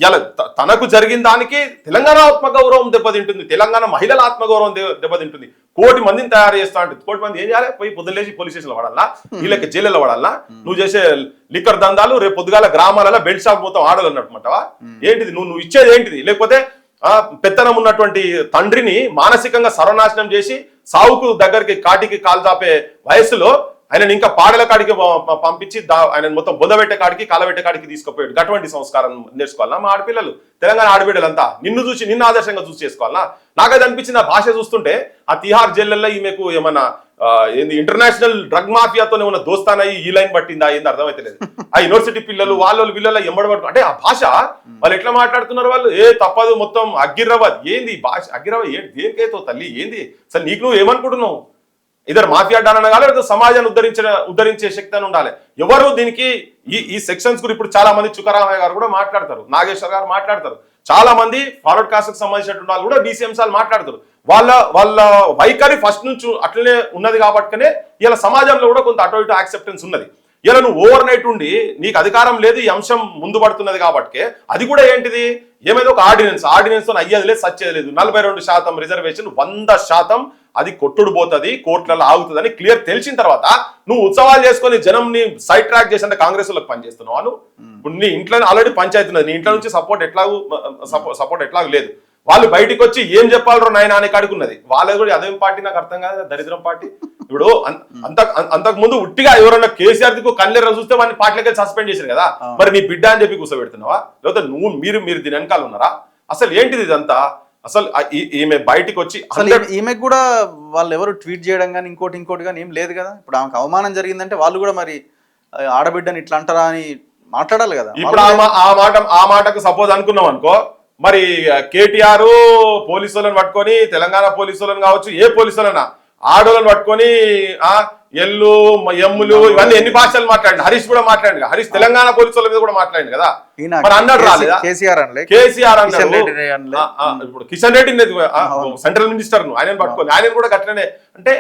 ఇలా తనకు జరిగిన దానికి తెలంగాణ ఆత్మగౌరవం దెబ్బతింటుంది, తెలంగాణ మహిళల ఆత్మగౌరవం దెబ్బతింటుంది. 1 కోటి మందిని తయారు చేస్తా అంటే 1 కోటి మంది ఏం చేయాలి? పోయి పొద్దులేసి పోలీస్ స్టేషన్లో పడాలా, వీళ్ళకి జైల్లో పడాలా? నువ్వు చేసే లిక్కర్ దందాలు రేపు పొద్దుగాల గ్రామాలలో బెల్ట్ షాప్ మొత్తం ఆడలు అన్నట్టుమంటావా? ఏంటిది నువ్వు ఇచ్చేది ఏంటిది? లేకపోతే పెత్తనం ఉన్నటువంటి తండ్రిని మానసికంగా సర్వనాశనం చేసి సావుకు దగ్గరికి కాటికి కాలు చాపే వయసులో ఆయన ఇంకా పాడల కాడికి పంపించి ఆయన మొత్తం బొందబెట్టే కాడికి కాలబెట్టే కాడికి తీసుకుపోయాడు. అటువంటి సంస్కారం నేర్చుకోవాలా మా ఆడపిల్లలు, తెలంగాణ ఆడబిడ్డలంతా నిన్ను ఆదర్శంగా చూసి చేసుకోవాలా? నాకైతే అనిపించింది ఆ భాష చూస్తుంటే ఆ తిహార్ జైళ్ళల్లో ఈమెకు ఏమన్నా ఏంది ఇంటర్నేషనల్ డ్రగ్ మాఫియాతోనే ఉన్న దోస్తానయ్యి ఈ లైన్ పట్టిందా ఏంది అర్థమైతే లేదు. ఆ యూనివర్సిటీ పిల్లలు వాళ్ళు వీళ్ళ ఎంబడబడుతు అంటే ఆ భాష వాళ్ళు ఎట్లా మాట్లాడుతున్నారు వాళ్ళు? తప్పదు మొత్తం అగ్గిరవ్వదు ఏంది భాష? అగ్గిరవ్వ ఏంటి? దేనికైతే తల్లి ఏంది అసలు? నీకు నువ్వు ఏమనుకుంటున్నావు? ఇద్దరు మాఫియా డాన్ కాదు, లేదా సమాజాన్ని ఉద్ధరించే శక్తి అని ఉండాలి. ఎవరు దీనికి ఈ సెక్షన్స్ గురించి ఇప్పుడు చాలా మంది చుక్కరామయ్య గారు కూడా మాట్లాడతారు, నాగేశ్వర్ గారు మాట్లాడతారు, చాలా మంది ఫార్వర్డ్ కాస్ట్ కి సంబంధించినటువంటి వాళ్ళు కూడా బీసీ అంశాలు మాట్లాడతారు. వాళ్ళ వైఖరి ఫస్ట్ నుంచి అట్లనే ఉన్నది కాబట్టినే ఇలా సమాజంలో కూడా కొంత అటు ఇటు యాక్సెప్టెన్స్ ఉన్నది. ఇలా నువ్వు ఓవర్ నైట్ ఉండి నీకు అధికారం లేదు, ఈ అంశం ముందు పడుతున్నది కాబట్టి అది కూడా ఏంటిది ఏమైనా ఒక ఆర్డినెన్స్ తో అయ్యేది లేదు, సచ్చేది లేదు. 42% రిజర్వేషన్ 100% అది కొట్టుడు పోతుంది, కోర్టులలో ఆగుతుంది అని క్లియర్ తెలిసిన తర్వాత నువ్వు ఉత్సవాలు చేసుకొని జనంని సైడ్ ట్రాక్ చేసి అంటే కాంగ్రెస్ వాళ్ళకి పనిచేస్తున్నావు. ఇప్పుడు నీ ఇంట్లో ఆల్రెడీ పంచాయతీ ఉన్నది, నీ ఇంట్లో నుంచి సపోర్ట్ ఎట్లాగూ లేదు. వాళ్ళు బయటికి వచ్చి ఏం చెప్పాలరో నాయన అని కడుకున్నది. వాళ్ళది కూడా అదేం పార్టీ నాకు అర్థం కాదు, దరిద్రం పార్టీ. ఇప్పుడు అంతకు ముందు ఉట్టిగా ఎవరన్నా కేసీఆర్ దిక్కు కళ్ళెర్ర చూస్తే వాడిని పార్టీలకి సస్పెండ్ చేశారు కదా, మరి నీ బిడ్డ అని చెప్పి కూర్చోబెడుతున్నావా? లేకపోతే మీరు దీని వెనకాల ఉన్నారా? అసలు ఏంటిది ఇదంతా? అసలు ఈమె బయటికి వచ్చి ఈమెకు కూడా వాళ్ళు ఎవరు ట్వీట్ చేయడం కానీ ఇంకోటి కానీ ఏం లేదు కదా. ఇప్పుడు ఆమెకు అవమానం జరిగిందంటే వాళ్ళు కూడా మరి ఆడబిడ్డని ఇట్లా అంటారా అని మాట్లాడాలి కదా. ఇప్పుడు ఆ మాటకు సపోజ్ అనుకున్నాం అనుకో, మరి కేటీఆర్ పోలీసు వాళ్ళని పట్టుకొని, తెలంగాణ పోలీసు వాళ్ళని కావచ్చు, ఏ పోలీసు వాళ్ళైనా ఆడోళ్ళని పట్టుకొని ఎల్లు ఎమ్ములు ఇవన్నీ ఎన్ని భాషలు మాట్లాడి హరీష్ కూడా మాట్లాడి, హరీష్ తెలంగాణ పోలీసు వాళ్ళ మీద కూడా మాట్లాడింది కదా. మరి అన్నాడు రాలేదా కేసీఆర్ అన్నాడు. ఇప్పుడు కిషన్ రెడ్డి సెంట్రల్ మినిస్టర్ ఆయన పట్టుకొని ఆయన కూడా గట్లనే అంటే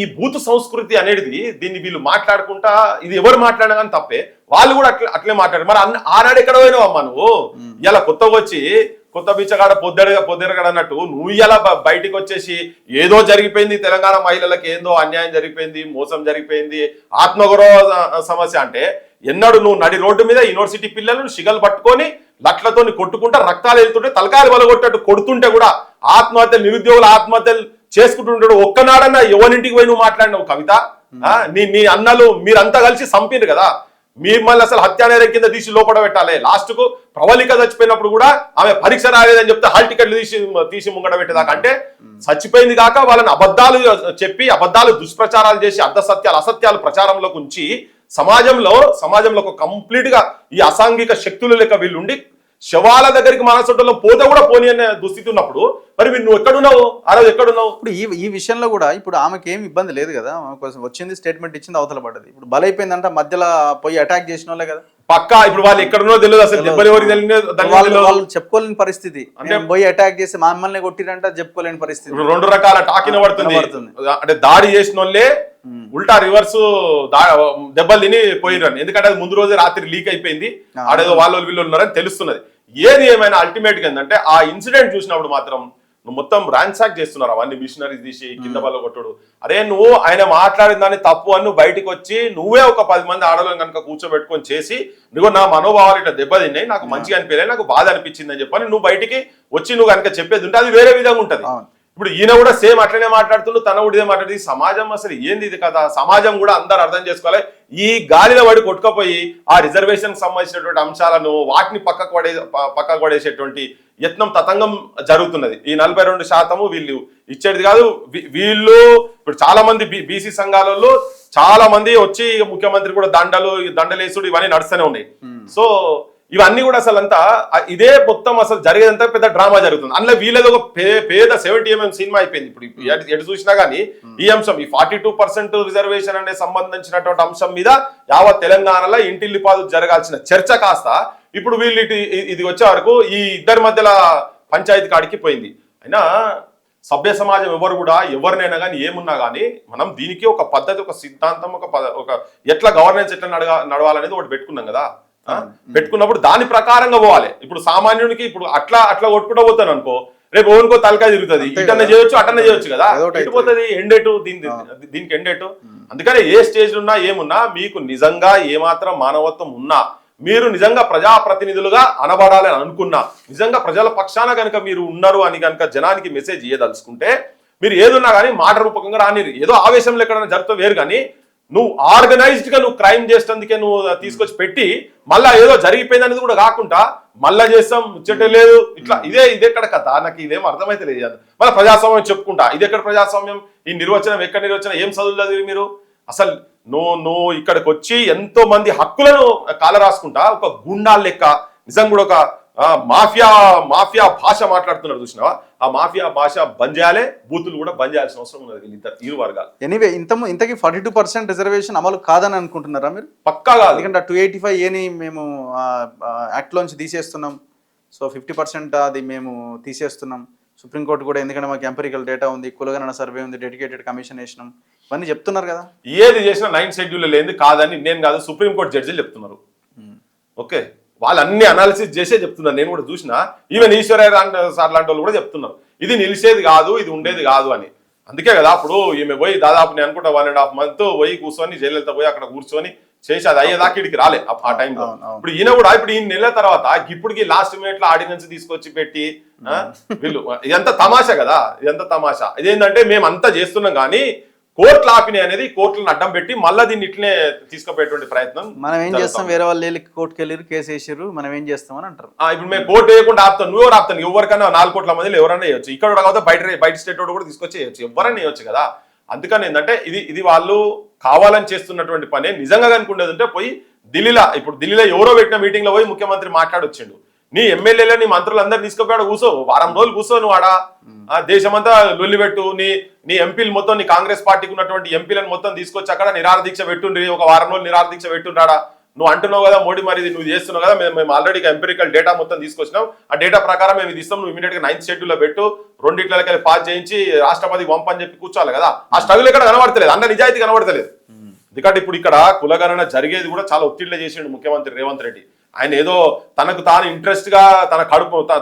ఈ బూత్ సంస్కృతి అనేది దీన్ని వీళ్ళు మాట్లాడుకుంటా ఇది ఎవరు మాట్లాడినా కానీ తప్పే, వాళ్ళు కూడా అట్లే మాట్లాడారు. మరి ఆనాడు ఎక్కడ పోయినావు అమ్మా నువ్వు? ఇలా కొత్తగా వచ్చి కొత్త బిచ్చగాడ పొద్దెరగడ అన్నట్టు నువ్వు ఇలా బయటికి వచ్చేసి ఏదో జరిగిపోయింది, తెలంగాణ మహిళలకు ఏందో అన్యాయం జరిగిపోయింది, మోసం జరిగిపోయింది, ఆత్మగౌరవ సమస్య అంటే ఎన్నడు నువ్వు నడి రోడ్డు మీద యూనివర్సిటీ పిల్లలను షిగలు పట్టుకొని లట్లతో కొట్టుకుంటా రక్తాలు వెళ్తుంటే తలకాయలు వలగొట్టట్టు కొడుతుంటే కూడా ఆత్మహత్యలు, నిరుద్యోగుల ఆత్మహత్యలు చేసుకుంటుంటాడు. ఒక్కనాడన్నా ఎవరింటికి పోయి నువ్వు మాట్లాడినావు కవిత? నీ అన్నలు మీరంతా కలిసి చంపిరు కదా, మిమ్మల్ని అసలు హత్యానేరం కింద తీసి లోపల పెట్టాలి. లాస్ట్ కు ప్రవళిక చచ్చిపోయినప్పుడు కూడా ఆమె పరీక్ష రాలేదని చెప్తే హాల్ టికెట్లు తీసి ముంగడ పెట్టేదాకా అంటే చచ్చిపోయింది కాక వాళ్ళని అబద్ధాలు చెప్పి అబద్ధాలు దుష్ప్రచారాలు చేసి అసత్యాలు ప్రచారంలోకి ఉంచి సమాజంలో ఒక కంప్లీట్ గా ఈ అసాంఘిక శక్తుల లెక్క వీళ్ళుండి శవాల దగ్గరికి మనసొట్టలో పోతే కూడా పోనీ అనే దుస్థితి ఉన్నప్పుడు మరి నువ్వు ఎక్కడున్నావు? ఆ రోజు ఎక్కడున్నావు? ఇప్పుడు ఈ విషయంలో కూడా ఇప్పుడు ఆమెకి ఏమి ఇబ్బంది లేదు కదా, వచ్చింది స్టేట్మెంట్ ఇచ్చింది, అవతల పడ్డది. ఇప్పుడు బలైపోయిందంట మధ్యలో పోయి అటాక్ చేసిన వాళ్ళే కదా పక్కా. ఇప్పుడు వాళ్ళు ఎక్కడున్నో తెలియదు, అసలు వాళ్ళు చెప్పుకోలేని పరిస్థితి. అంటే పోయి అటాక్ చేసి మమ్మల్ని కొట్టిరంట చెప్పుకోలేని పరిస్థితి. 2 రకాల టాకిన పడుతుంది. అంటే దాడి చేసిన వాళ్ళే ఉల్టా రివర్స్ దెబ్బలు తిని పోయినరు. ఎందుకంటే అది ముందు రోజే రాత్రి లీక్ అయిపోయింది, ఆడేదో వీళ్ళు ఉన్నారని తెలుస్తున్నది. ఏది ఏమైనా అల్టిమేట్ గా ఏంటంటే ఆ ఇన్సిడెంట్ చూసినప్పుడు మాత్రం నువ్వు మొత్తం ర్యాన్సాక్ చేస్తున్నారు, అవన్నీ మిషనరీస్ తీసి కింద బల్ల కొట్టుడు. అరే నువ్వు ఆయన మాట్లాడిన దాన్ని తప్పు అని నువ్వు బయటకు వచ్చి నువ్వే ఒక 10 మంది ఆడవాళ్ళని కనుక కూర్చోబెట్టుకొని చేసి నువ్వు నా మనోభావాలు ఇట్లా దెబ్బతిన్నాయి, నాకు మంచిగా అనిపించలేదు, నాకు బాధ అనిపించింది అని చెప్పని నువ్వు బయటికి వచ్చి నువ్వు కనుక చెప్పేది ఉంటే అది వేరే విధంగా ఉంటది. ఇప్పుడు ఈయన కూడా సేమ్ అట్లనే మాట్లాడుతుండు, తన కూడా ఇదే మాట్లాడుతుంది. సమాజం అసలు ఏంది ఇది కదా, సమాజం కూడా అందరు అర్థం చేసుకోవాలి. ఈ గాలిలో పడి కొట్టుకపోయి ఆ రిజర్వేషన్ సంబంధించినటువంటి అంశాలను వాటిని పక్కకు పడేసేటువంటి యత్నం తతంగం జరుగుతున్నది. ఈ 42% వీళ్ళు ఇచ్చేది కాదు. వీళ్ళు ఇప్పుడు చాలా మంది బీసీ సంఘాలలో చాలా మంది వచ్చి ముఖ్యమంత్రి కూడా దండలేసుడు ఇవన్నీ నడుస్తూనే ఉన్నాయి. సో ఇవన్నీ కూడా అసలు అంతా ఇదే మొత్తం అసలు జరిగేదంతా పెద్ద డ్రామా జరుగుతుంది. అందులో వీళ్ళది ఒక పేద 70mm సినిమా అయిపోయింది. ఇప్పుడు ఎటు చూసినా గానీ ఈ అంశం ఈ 42% రిజర్వేషన్ అనే సంబంధించినటువంటి అంశం మీద యావత్ తెలంగాణలో ఇంటిల్లిపాదు జరగాల్సిన చర్చ కాస్త ఇప్పుడు వీళ్ళు ఇది వచ్చే వరకు ఈ ఇద్దరి మధ్యలో పంచాయతీ కాడికి పోయింది. అయినా సభ్య సమాజం ఎవరు కూడా ఎవరినైనా కానీ ఏమున్నా కానీ మనం దీనికి ఒక పద్ధతి, ఒక సిద్ధాంతం, ఒక ఎట్లా గవర్నెన్స్ ఎట్లా నడవాలనేది ఒకటి పెట్టుకున్నాం కదా. పెట్టుకున్నప్పుడు దాని ప్రకారంగా పోవాలి. ఇప్పుడు సామాన్యునికి ఇప్పుడు అట్లా కొట్టుకుంటూ పోతాను అనుకో, రేపు ఓనుకో తలకాయ తిరుగుతుంది. ఇటన్నా చేయొచ్చు అటన్నా చేయొచ్చు కదా, ఎటుపోతుంది ఎండేటు దీనికి ఎండేటు. అందుకని ఏ స్టేజ్ ఉన్నా ఏమున్నా మీకు నిజంగా ఏమాత్రం మానవత్వం ఉన్నా, మీరు నిజంగా ప్రజాప్రతినిధులుగా అనబడాలని అనుకున్నా, నిజంగా ప్రజల పక్షాన కనుక మీరు ఉన్నారు అని కనుక జనానికి మెసేజ్ ఇయ్యదలుచుకుంటే మీరు ఏదున్నా కానీ మాట రూపకంగా రానిరు. ఏదో ఆవేశంలో ఎక్కడైనా జరుగుతూ వేరు, కానీ నువ్వు ఆర్గనైజ్డ్ గా నువ్వు క్రైమ్ చేసేందుకే నువ్వు తీసుకొచ్చి పెట్టి మళ్ళా ఏదో జరిగిపోయింది అనేది కూడా కాకుండా మళ్ళా చేస్తాం ముచ్చటే లేదు ఇట్లా ఇదే ఎక్కడ కథ, నాకు ఇదేం అర్థమైతే లేదు. మళ్ళీ ప్రజాస్వామ్యం చెప్పుకుంటా, ఇది ఎక్కడ ప్రజాస్వామ్యం, ఈ నిర్వచనం ఎక్కడ నిర్వచనం, ఏం చదువులేదు మీరు అసలు. నువ్వు ఇక్కడికి వచ్చి ఎంతో మంది హక్కులను కాల రాసుకుంటా ఒక గుండాల లెక్క నిజంగా కూడా ఒక మాఫియా భాష మాట్లాడుతున్నారు చూసినావా, ఆ మాఫియా భాష బంద్ చేయాలి, బూతులు కూడా బంద్ చేయాల్సిన అవసరం ఉన్నది ఇరు వర్గాలు. ఎనీవే ఇంతకీ 42% రిజర్వేషన్ అమలు కాదని అనుకుంటున్నారా మీరు? పక్కా కాదు. ఎందుకంటే 285A మేము యాక్ట్ లోంచి తీసేస్తున్నాం, సో 50% అది మేము తీసేస్తున్నాం. సుప్రీంకోర్టు కూడా ఎందుకంటే మాకు ఎంపెరికల్ డేటా ఉంది, కులగణన సర్వే ఉంది, డెడికేటెడ్ కమిషన్ వేసినాం, ఇవన్నీ చెప్తున్నారు కదా. ఏది చేసినా 9th షెడ్యూల్ లేని కాదని నేను కాదు, సుప్రీంకోర్టు జడ్జిలు చెప్తున్నారు. ఓకే, వాళ్ళు అన్ని అనాలిసిస్ చేసే చెప్తున్నారు, నేను కూడా చూసిన. ఈవెన్ ఈశ్వరయ్య సార్ లాంటి వాళ్ళు కూడా చెప్తున్నారు ఇది నిలిచేది కాదు, ఇది ఉండేది కాదు అని. అందుకే కదా అప్పుడు ఈమె పోయి దాదాపు నేను అనుకుంటా 1.5 months పోయి కూర్చొని జయలలిత పోయి అక్కడ కూర్చొని చేసి అది అయ్యేదాకా ఇడికి రాలే ఆ టైంలో. ఇప్పుడు ఈయన కూడా ఇప్పుడు ఈ నెల తర్వాత ఇప్పటికి లాస్ట్ మినిట్ లో ఆర్డినెన్స్ తీసుకొచ్చి పెట్టి వీళ్ళు ఎంత తమాషా కదా, ఎంత తమాషా. ఇదేంటంటే మేము అంతా చేస్తున్నాం కానీ కోర్టులు ఆపినాయి అనేది కోర్టులను అడ్డం పెట్టి మళ్ళీ దీన్ని ఇట్లనే తీసుకుపోయేటువంటి ప్రయత్నం. మనం ఏం చేస్తాం, వేరే వాళ్ళు కోర్టుకు వెళ్ళారు, కేసు వేసారు, మనం ఏం చేస్తామని అంటారు. ఇప్పుడు మేము కోర్టు వేయకుండా ఆపుతాం, నువ్వు ఎవరు ఆపుతాను, ఎవరికైనా 4 కోట్ల మందిలో ఎవరైనా వేయచ్చు, ఇక్కడ కాకపోతే బయట స్టేట్ కూడా తీసుకొచ్చి వేయచ్చు, ఎవరైనా వేయచ్చు కదా. అందుకని ఏంటంటే ఇది వాళ్ళు కావాలని చేస్తున్నటువంటి పని. నిజంగా కనుకుండేది అంటే పోయి ఢిల్లీలో ఎవరో పెట్టిన మీటింగ్ లో పోయి ముఖ్యమంత్రి మాట్లాడొచ్చిండు, నీ ఎమ్మెల్యేలు నీ మంత్రులందరూ తీసుకుపోయాడు, కూర్చో 1 వారం రోజులు కూర్చో నువ్వు ఆడ దేశమంతా లొల్లి పెట్టు, నీ ఎంపీలు మొత్తం, నీ కాంగ్రెస్ పార్టీకి ఉన్నటువంటి ఎంపీలను మొత్తం తీసుకొచ్చి అక్కడ నిరాహారదీక్ష పెట్టుండ్రి, 1 వారం రోజులు నిరాహారదీక్ష పెట్టుండ్రాడా. నువ్వు అంటున్నావు కదా మోడీ, మరి నువ్వు చేస్తున్నావు కదా, మేము ఆల్రెడీ ఎంపెరికల్ డేటా మొత్తం తీసుకొచ్చినాం, ఆ డేటా ప్రకారం మేము ఇది ఇస్తాం, నువ్వు ఇమీడియట్ గా 9th షెడ్యూల్ లో పెట్టు, 2 పాస్ చేయించి రాష్ట్రపతికి పంపని చెప్పి కూర్చోవాలి కదా. ఆ స్ట్రగుల్ ఎక్కడ కనబడతలేదు, అన్న నిజాయితీ కనబడతలేదు. ఎందుకంటే ఇప్పుడు ఇక్కడ కులగణన జరిగేది కూడా చాలా ఒత్తిడిలో చేసిండు ముఖ్యమంత్రి రేవంత్ రెడ్డి. ఆయన ఏదో తనకు తాను ఇంట్రెస్ట్ గా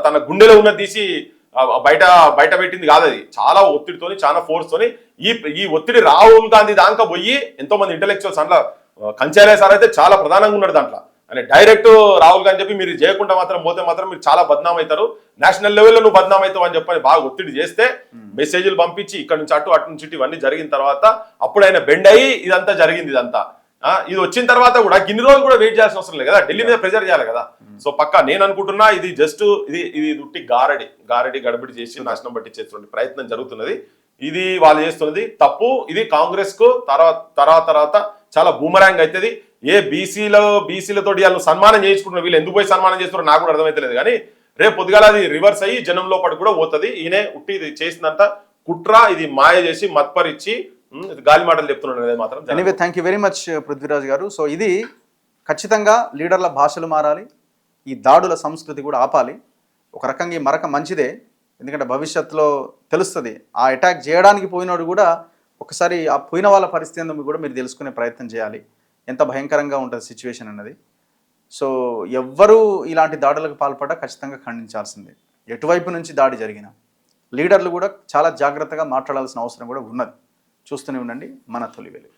తన గుండెలో ఉన్న తీసి బయట పెట్టింది కాదు, అది చాలా ఒత్తిడితోని చాలా ఫోర్స్ తోని ఈ ఒత్తిడి రాహుల్ గాంధీ దాకా పోయి ఎంతో మంది ఇంటెలెక్చువల్స్ అందులో కంచాలే సార్ అయితే చాలా ప్రధానంగా ఉన్నాడు దాంట్లో. అని డైరెక్ట్ రాహుల్ గాంధీ చెప్పి మీరు చేయకుండా పోతే మాత్రం మీరు చాలా బద్నాం అవుతారు, నేషనల్ లెవెల్లో నువ్వు బద్నాం అవుతావు అని చెప్పని బాగా ఒత్తిడి చేస్తే మెసేజ్లు పంపించి ఇక్కడ నుంచి అటు నుంచి ఇవన్నీ జరిగిన తర్వాత అప్పుడు ఆయన బెండ్ అయ్యి ఇదంతా జరిగింది. ఇదంతా ఇది వచ్చిన తర్వాత కూడా ఇన్ని రోజులు కూడా వెయిట్ చేయాల్సిన అవసరం లేదు కదా, ఢిల్లీ మీద ప్రెజర్ చేయాలి కదా. సో పక్కా నేను అనుకుంటున్నా ఇది జస్ట్ ఇది ఉట్టి గారడి గడబడి చేసి నాశనం పట్టించేటువంటి ప్రయత్నం జరుగుతున్నది. ఇది వాళ్ళు చేస్తున్నది తప్పు. ఇది కాంగ్రెస్ కు తర్వాత చాలా బూమరాంగ్ అవుతుంది. ఏ బీసీలతో వాళ్ళు సన్మానం చేయించుకుంటున్నారు, వీళ్ళు ఎందుకు పోయి సన్మానం చేస్తున్నారో నాకు కూడా అర్థమైతలేదు. కానీ రేపు పొద్దుగాల అది రివర్స్ అయ్యి జనం లోపల కూడా పోతుంది. ఈయనే ఉట్టి ఇది చేసినంత కుట్ర, ఇది మాయ చేసి మత్పరిచ్చి గాలి మాటలు చెప్తున్నాడు మాత్రం. Anyway thank you very much Prithviraj గారు. సో ఇది ఖచ్చితంగా లీడర్ల భాషలు మారాలి, ఈ దాడుల సంస్కృతి కూడా ఆపాలి. ఒక రకంగా ఈ మరక మంచిదే, ఎందుకంటే భవిష్యత్తులో తెలుస్తుంది ఆ అటాక్ చేయడానికి పోయినాడు కూడా ఒకసారి ఆ పోయిన వాళ్ళ పరిస్థితి ఎందుకు కూడా మీరు తెలుసుకునే ప్రయత్నం చేయాలి, ఎంత భయంకరంగా ఉంటుంది సిచ్యువేషన్ అన్నది. సో ఎవ్వరూ ఇలాంటి దాడులకు పాల్పడ్డా ఖచ్చితంగా ఖండించాల్సిందే. ఎటువైపు నుంచి దాడి జరిగినా లీడర్లు కూడా చాలా జాగ్రత్తగా మాట్లాడాల్సిన అవసరం కూడా ఉన్నది. చూస్తూనే ఉండండి మన తొలి వెలుగు.